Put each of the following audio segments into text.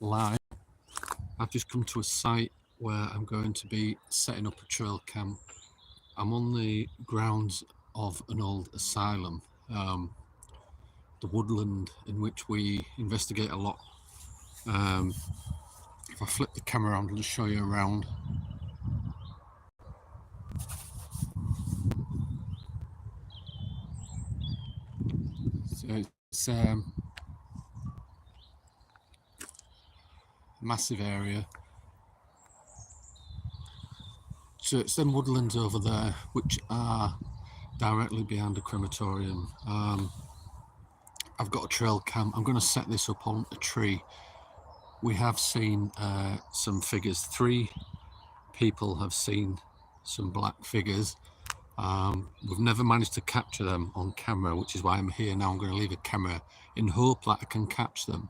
live. I've just come to a site where I'm going to be setting up a trail cam. I'm on the grounds of an old asylum, the woodland in which we investigate a lot. If I flip the camera around, I'll just show you around. So it's a massive area. So it's them woodlands over there, which are directly behind a crematorium. I've got a trail cam. I'm going to set this up on a tree. We have seen some figures. 3 people have seen some black figures. We've never managed to capture them on camera, which is why I'm here now. I'm going to leave a camera in hope that I can catch them.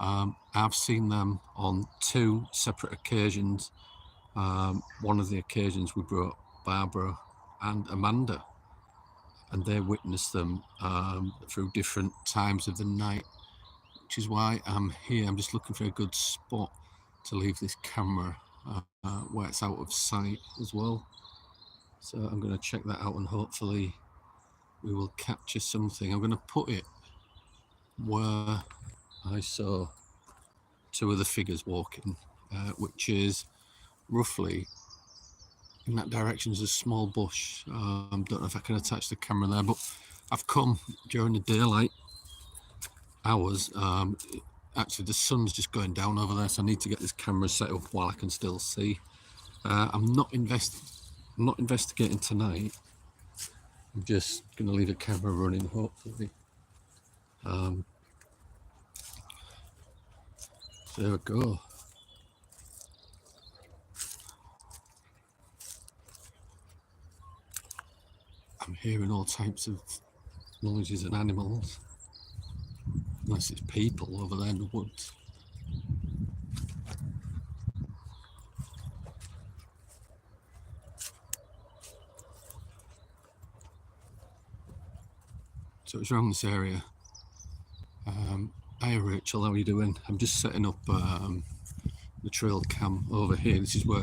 I've seen them on 2 separate occasions. One of the occasions we brought Barbara and Amanda, and they witnessed them through different times of the night, which is why I'm here. I'm just looking for a good spot to leave this camera where it's out of sight as well. So I'm going to check that out and hopefully we will capture something. I'm going to put it where I saw 2 of the figures walking, which is roughly in that direction. Is a small bush. Don't know if I can attach the camera there, but I've come during the daylight hours. Actually the sun's just going down over there, so I need to get this camera set up while I can still see. I'm not investigating tonight. I'm just going to leave a camera running, hopefully. There we go. I'm hearing all types of noises and animals, unless it's people over there in the woods. So it's around this area. Hi Rachel, how are you doing? I'm just setting up the trail cam over here. This is where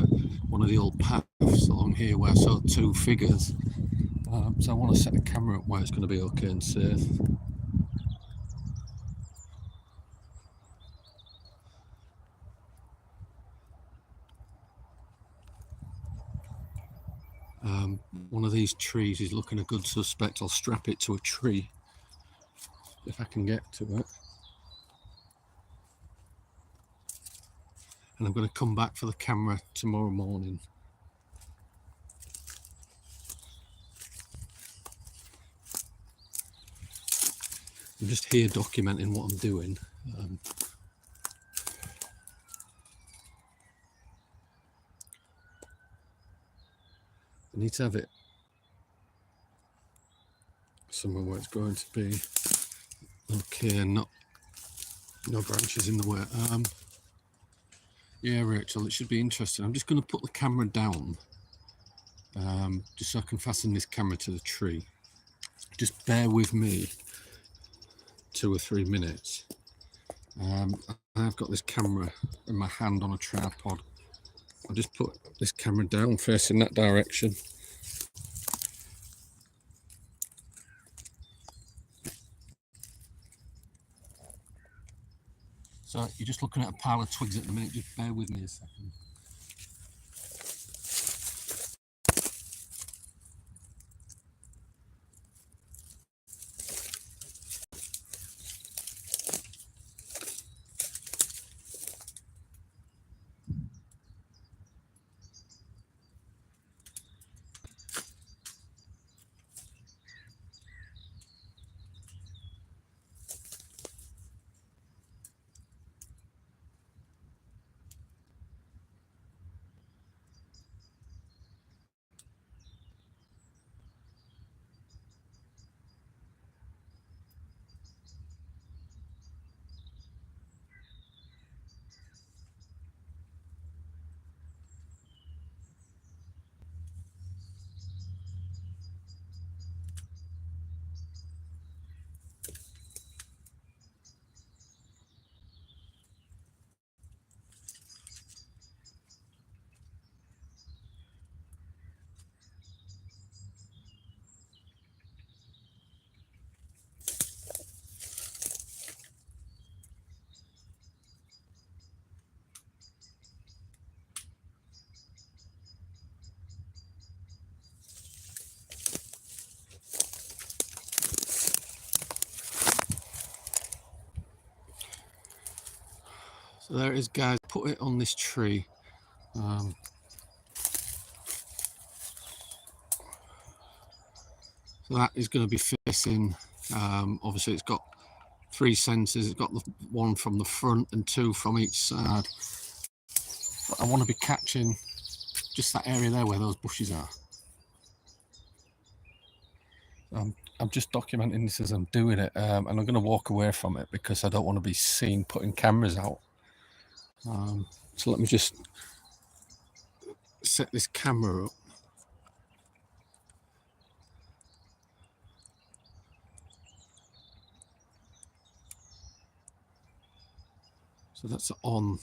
one of the old paths along here where I saw 2 figures. So I want to set the camera up where it's going to be okay and safe. One of these trees is looking a good suspect. I'll strap it to a tree if I can get to it. And I'm going to come back for the camera tomorrow morning. I'm just here documenting what I'm doing. I need to have it somewhere where it's going to be okay and no branches in the way. Yeah, Rachel, it should be interesting. I'm just going to put the camera down just so I can fasten this camera to the tree. Just bear with me 2 or 3 minutes. I've got this camera in my hand on a tripod. I'll just put this camera down facing that direction. So you're just looking at a pile of twigs at the minute. Just bear with me a second. So there it is, guys. Put it on this tree. So that is going to be facing, obviously it's got 3 sensors. It's got the one from the front and 2 from each side. But I want to be catching just that area there where those bushes are. I'm just documenting this as I'm doing it, and I'm going to walk away from it because I don't want to be seen putting cameras out. So let me just set this camera up. So that's on.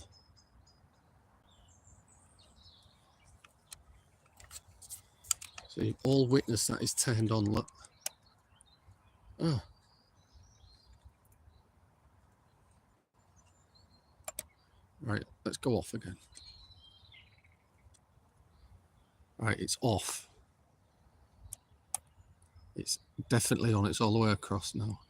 So you all witness that is turned on. Look. Oh. Right, let's go off again. Right, it's off. It's definitely on. It's all the way across now.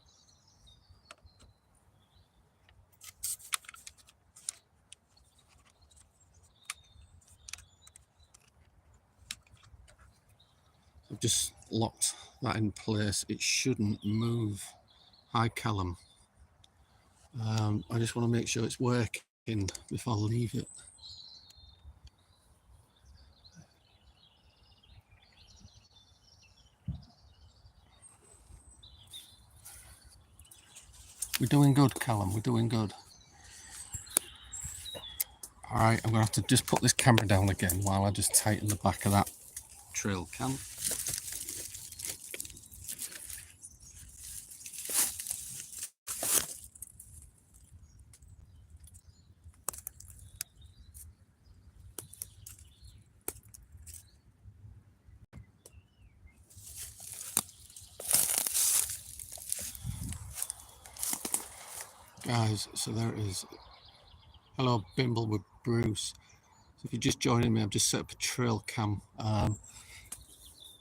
I've just locked that in place. It shouldn't move. Hi, Callum. I just want to make sure it's working before I leave it. We're doing good, Callum. We're doing good. All right, I'm going to have to just put this camera down again while I just tighten the back of that trail cam. Guys, so there it is. Hello, Bimble with Bruce. So if you're just joining me, I've just set up a trail cam.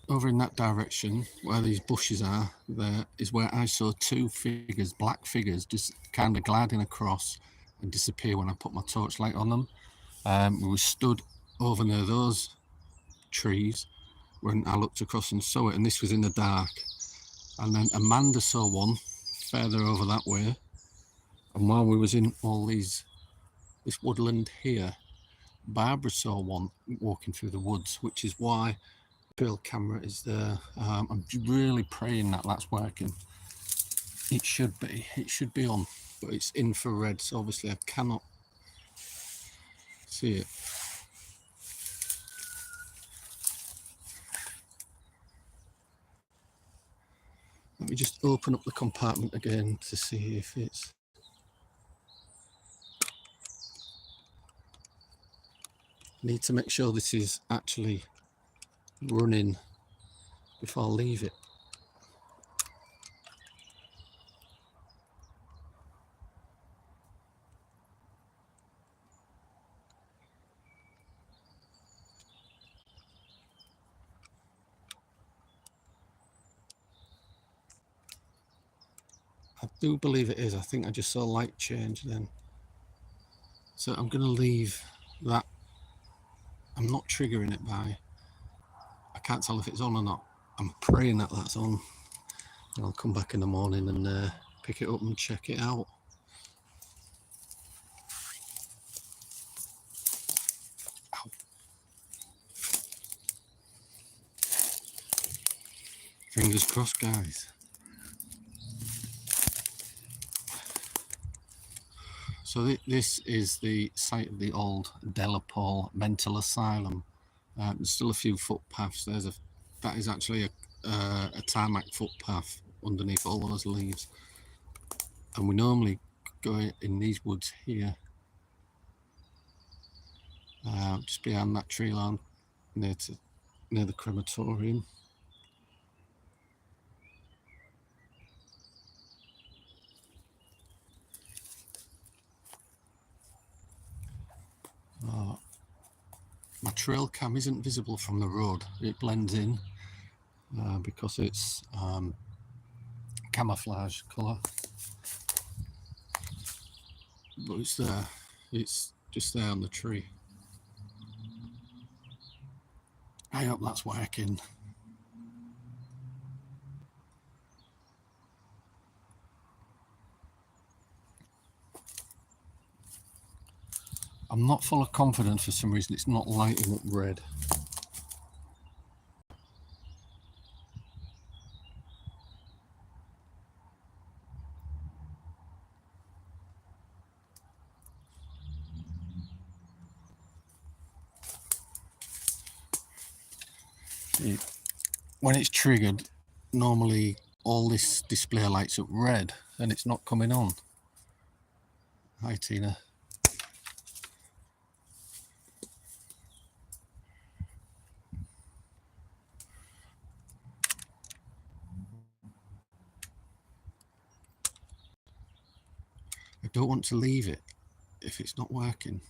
Over in that direction, where these bushes are, there is where I saw 2 figures, black figures, just kind of gliding across and disappear when I put my torchlight on them. We were stood over near those trees when I looked across and saw it, and this was in the dark. And then Amanda saw one further over that way. And while we was in all this woodland here, Barbara saw one walking through the woods, which is why the trail camera is there. I'm really praying that that's working. It should be on, but it's infrared, so obviously I cannot see it. Let me just open up the compartment again to see if it's... Need to make sure this is actually running before I leave it. I do believe it is. I think I just saw light change then. So I'm going to leave that. I'm not triggering it by... I can't tell if it's on or not. I'm praying that that's on. And I'll come back in the morning and pick it up and check it out. Ow. Fingers crossed, guys. So this is the site of the old Delapole Mental Asylum. There's still a few footpaths. That is actually a tarmac footpath underneath all those leaves. And we normally go in these woods here, just behind that tree line, near the crematorium. My trail cam isn't visible from the road. It blends in because it's camouflage colour, but it's there. It's just there on the tree. I hope that's working. I'm not full of confidence for some reason. It's not lighting up red. When it's triggered, normally all this display lights up red and it's not coming on. Hi Tina. I don't want to leave it if it's not working.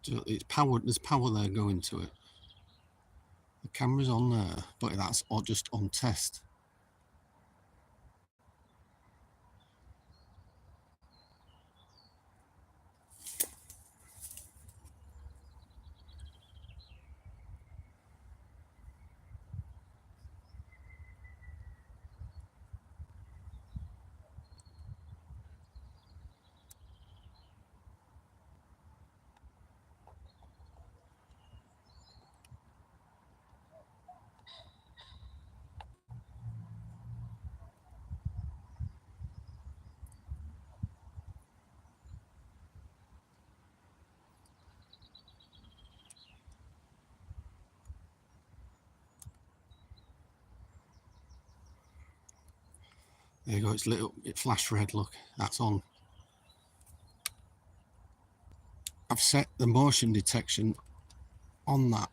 So it's powered, there's power there going to it. The camera's on there, but that's just on test. There you go, it's lit up, it flashed red, look, that's on. I've set the motion detection on that.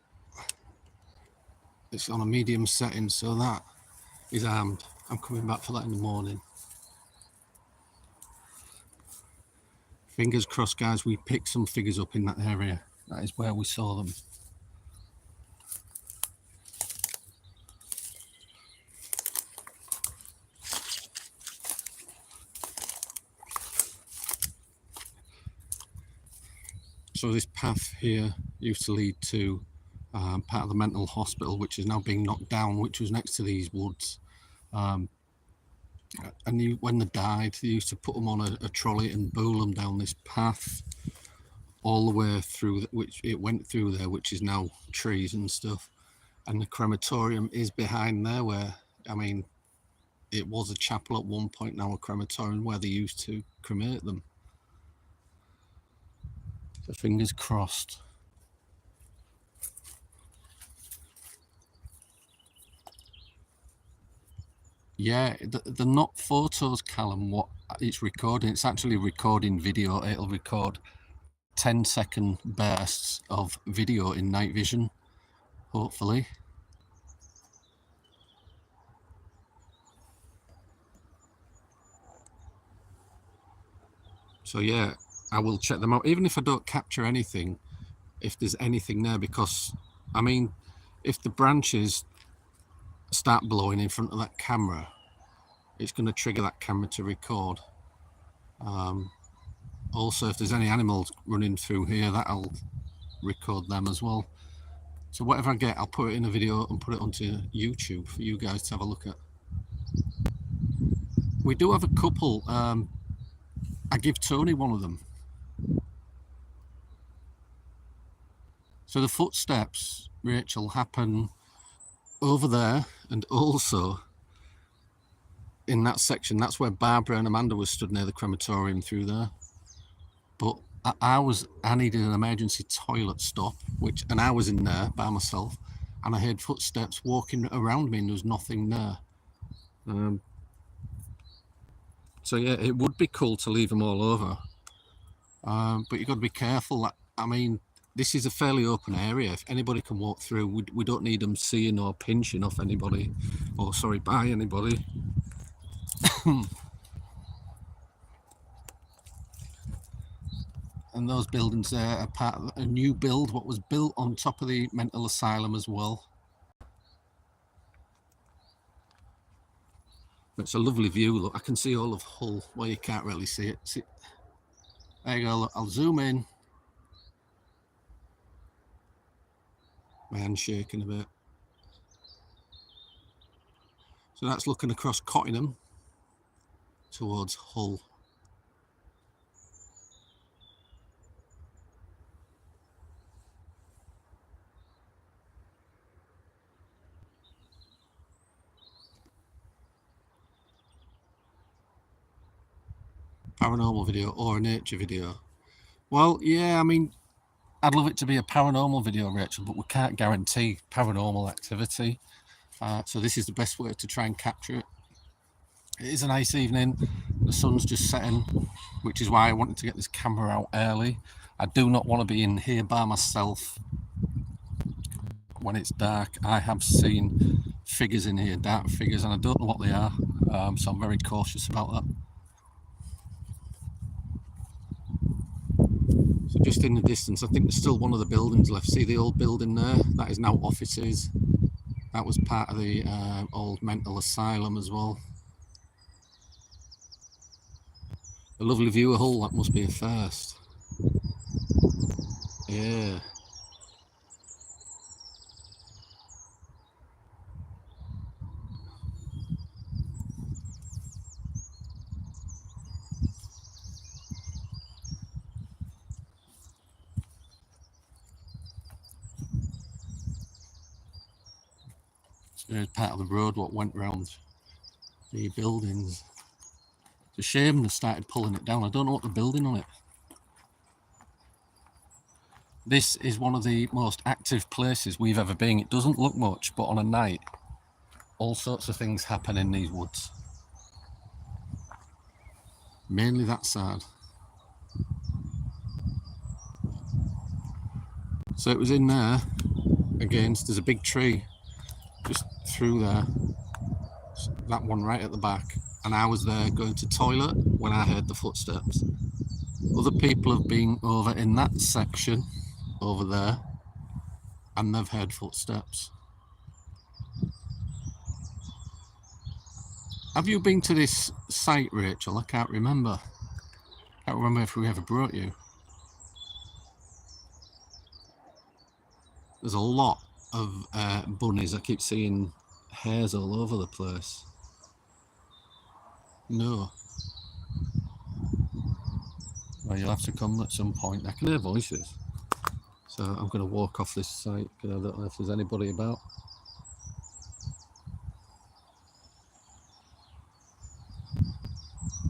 It's on a medium setting, so that is armed. I'm coming back for that in the morning. Fingers crossed, guys, we picked some figures up in that area. That is where we saw them. So this path here used to lead to part of the mental hospital, which is now being knocked down, which was next to these woods. And when they died, they used to put them on a trolley and bowl them down this path all the way through, which it went through there, which is now trees and stuff. And the crematorium is behind there, where, I mean, it was a chapel at one point, now a crematorium where they used to cremate them. So fingers crossed. Yeah, they're not photos, Callum, what it's recording. It's actually recording video. It'll record 10-second bursts of video in night vision, hopefully. So yeah, I will check them out, even if I don't capture anything, if there's anything there, because, I mean, if the branches start blowing in front of that camera, it's going to trigger that camera to record. Also, if there's any animals running through here, that'll record them as well. So whatever I get, I'll put it in a video and put it onto YouTube for you guys to have a look at. We do have a couple. I give Tony one of them. So the footsteps, Rachel, happen over there, and also in that section. That's where Barbara and Amanda were stood near the crematorium through there. But I needed an emergency toilet stop, and I was in there by myself, and I heard footsteps walking around me, and there was nothing there. So yeah, it would be cool to leave them all over, but you've got to be careful. I mean, this is a fairly open area. If anybody can walk through, we don't need them seeing or pinching off anybody, or sorry, by anybody. And those buildings there are part of a new build, what was built on top of the mental asylum as well. It's a lovely view. Look, I can see all of Hull. Well, you can't really see it. See, there you go. Look, I'll zoom in. My hand's shaking a bit. So that's looking across Cottingham towards Hull. Paranormal video or a nature video? Well, yeah, I mean, I'd love it to be a paranormal video, Rachel, but we can't guarantee paranormal activity. So this is the best way to try and capture it. It is a nice evening. The sun's just setting, which is why I wanted to get this camera out early. I do not want to be in here by myself when it's dark. I have seen figures in here, dark figures, and I don't know what they are. So I'm very cautious about that. So just in the distance, I think there's still one of the buildings left. See the old building there? That is now offices. That was part of the old mental asylum as well. A lovely view of Hull, that must be a first. Yeah. There's part of the road what went round the buildings. It's a shame they started pulling it down. I don't know what they're building on it. This is one of the most active places we've ever been. It doesn't look much, but on a night, all sorts of things happen in these woods. Mainly that side. So it was in there, against, there's a big tree just through there. That one right at the back. And I was there going to toilet when I heard the footsteps. Other people have been over in that section over there and they've heard footsteps. Have you been to this site, Rachel? I can't remember. I can't remember if we ever brought you. There's a lot of bunnies. I keep seeing hairs all over the place. No. Well, you'll have to come at some point. I can hear voices. So I'm going to walk off this site because I don't know if there's anybody about.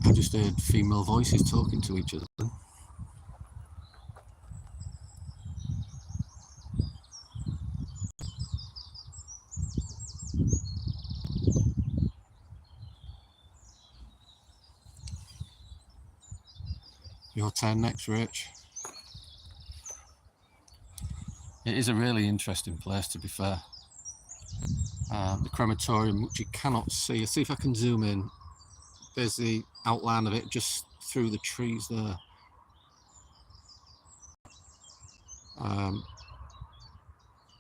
I just heard female voices talking to each other. Your turn next, Rich. It is a really interesting place, to be fair. The crematorium, which you cannot see. Let's see if I can zoom in. There's the outline of it just through the trees there.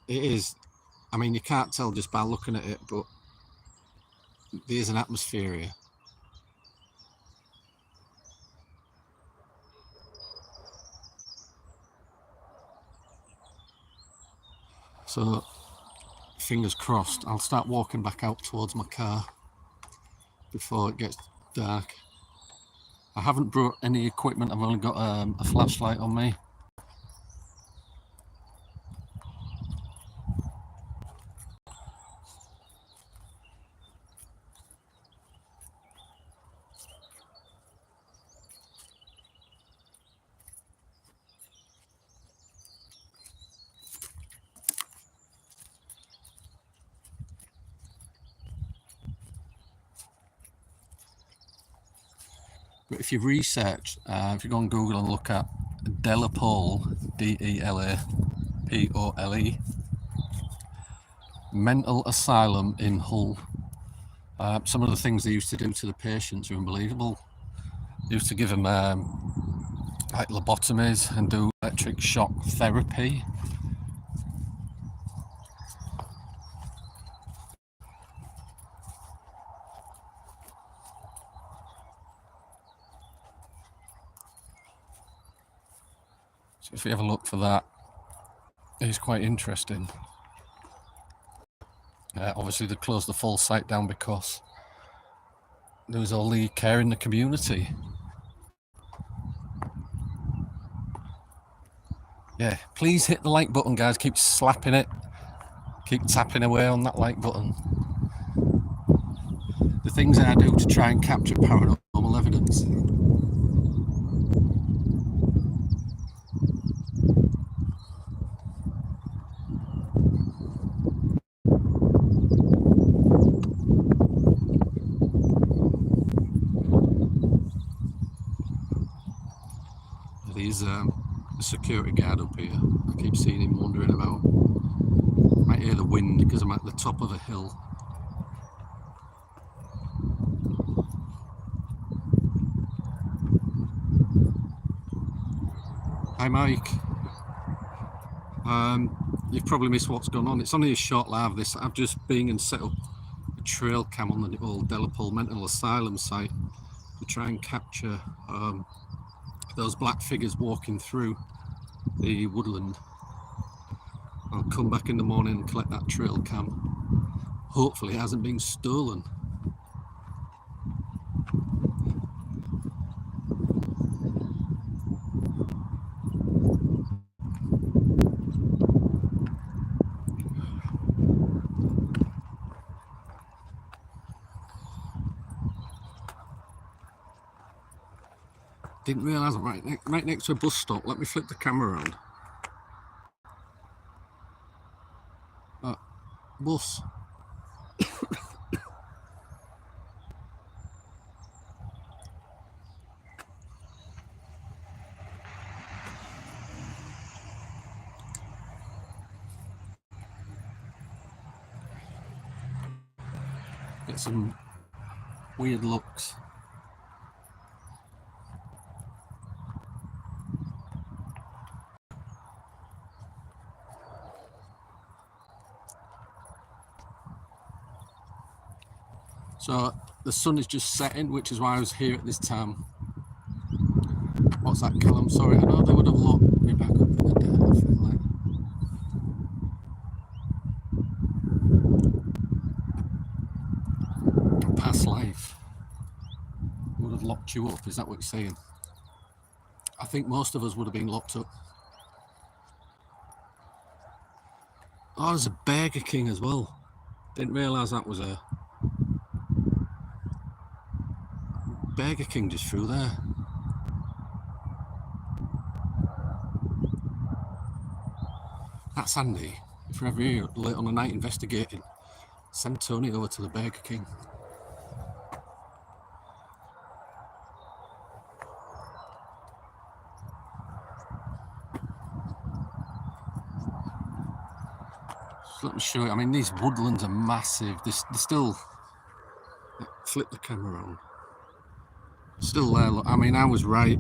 It is, I mean, you can't tell just by looking at it, but there's an atmosphere here. So, fingers crossed, I'll start walking back out towards my car before it gets dark. I haven't brought any equipment, I've only got a flashlight on me. But if you research, if you go on Google and look at Delapole, D-E-L-A-P-O-L-E, mental asylum in Hull, some of the things they used to do to the patients are unbelievable. They used to give them like lobotomies and do electric shock therapy. So if you have a look for that, it's quite interesting. Obviously they closed the full site down because there was all the care in the community. Yeah, please hit the like button, guys. Keep slapping it. Keep tapping away on that like button. The things that I do to try and capture paranormal evidence. There's a security guard up here. I keep seeing him wandering about. I might hear the wind because I'm at the top of a hill. Hi Mike. You've probably missed what's gone on. It's only a short live this. I've just been and set up a trail cam on the old Delapole Mental Asylum site to try and capture those black figures walking through the woodland. I'll come back in the morning and collect that trail cam. Hopefully it hasn't been stolen. Didn't realise I'm right next to a bus stop. Let me flip the camera around. Bus. Get some weird looks. So the sun is just setting, which is why I was here at this time. What's that, Callum? Sorry, I know they would have locked me back up in the dirt, I feel like. Past life would have locked you up, is that what you're saying? I think most of us would have been locked up. Oh, there's a Burger King as well. Didn't realise that was a Burger King just through there. That's handy. If you're ever here late on a night investigating, send Tony over to the Burger King. So let me show you. I mean, these woodlands are massive. They're still. Flip the camera on. Still there. Look, I mean, I was right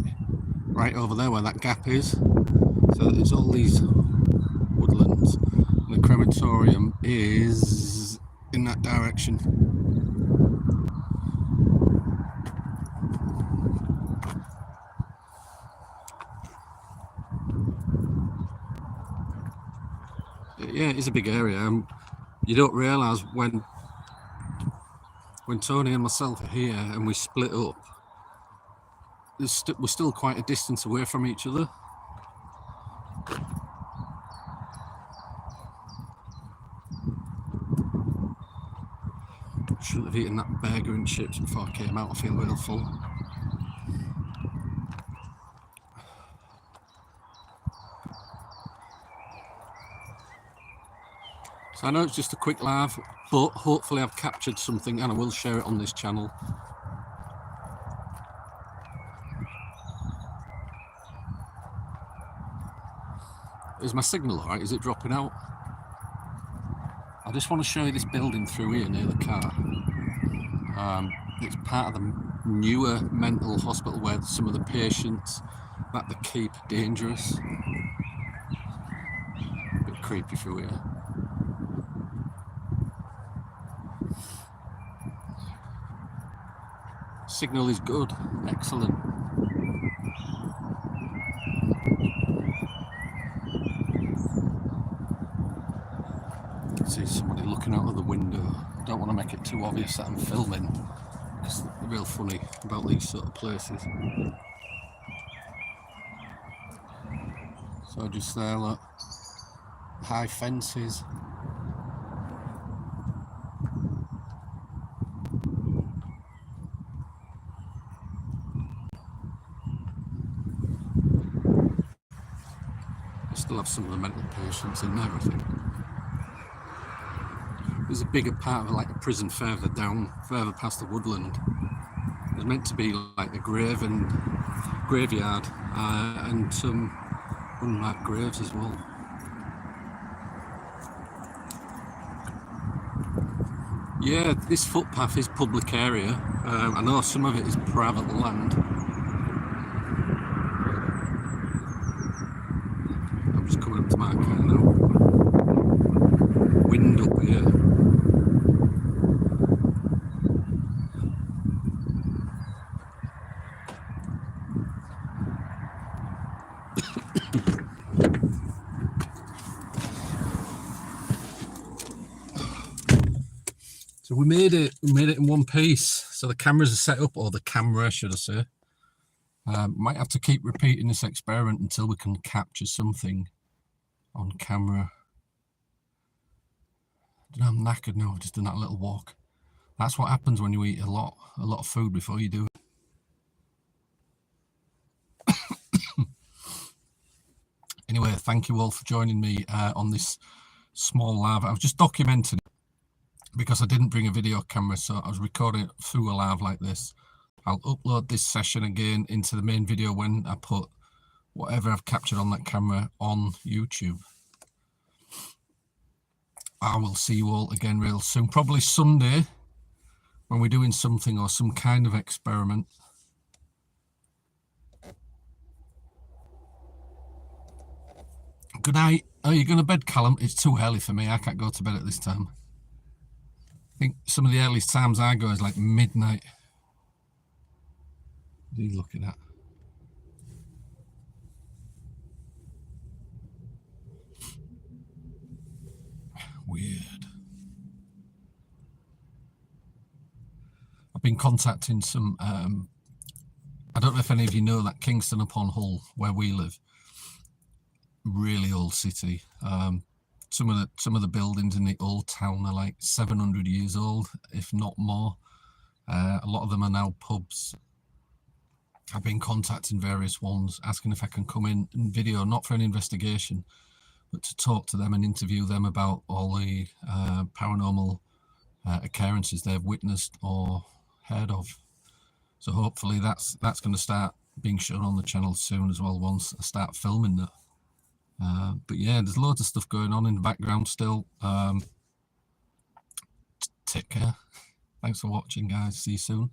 over there where that gap is. So there's all these woodlands. And the crematorium is in that direction. Yeah, it's a big area. You don't realise when Tony and myself are here and we split up, we're still quite a distance away from each other. Shouldn't have eaten that burger and chips before I came out. I feel real full. So I know it's just a quick live, but hopefully I've captured something and I will share it on this channel. Is my signal alright? Is it dropping out? I just want to show you this building through here near the car. It's part of the newer mental hospital where some of the patients that they keep dangerous. A bit creepy through here. Signal is good, excellent. make it too obvious that I'm filming. It's real funny about these sort of places. So just there, look, high fences. I still have some of the mental patients in there, I think. There's a bigger part of like a prison further down, further past the woodland. There's meant to be like a grave and graveyard and some unmarked graves as well. Yeah, this footpath is public area. I know some of it is private land. I'm just coming up to my car now. Wind up here. So we made it in one piece. So the cameras are set up, or the camera, should I say. Might have to keep repeating this experiment until we can capture something on camera. I don't know, I'm knackered now. I've just done that little walk. That's what happens when you eat a lot of food before you do it. Anyway, thank you all for joining me on this small live. I was just documenting it because I didn't bring a video camera, so I was recording it through a live like this. I'll upload this session again into the main video when I put whatever I've captured on that camera on YouTube. I will see you all again real soon, probably Sunday, when we're doing something or some kind of experiment. Good night. Oh, you're going to bed, Callum? It's too early for me. I can't go to bed at this time. I think some of the earliest times I go is like midnight. What are you looking at? Weird. I've been contacting some, I don't know if any of you know that Kingston upon Hull, where we live, really old city. Some of the buildings in the old town are like 700 years old, if not more. A lot of them are now pubs. I've been contacting various ones, asking if I can come in and video, not for an investigation, but to talk to them and interview them about all the paranormal occurrences they've witnessed or heard of. So hopefully that's going to start being shown on the channel soon as well, once I start filming that. But yeah, there's loads of stuff going on in the background still. Take care. Thanks for watching, guys. See you soon.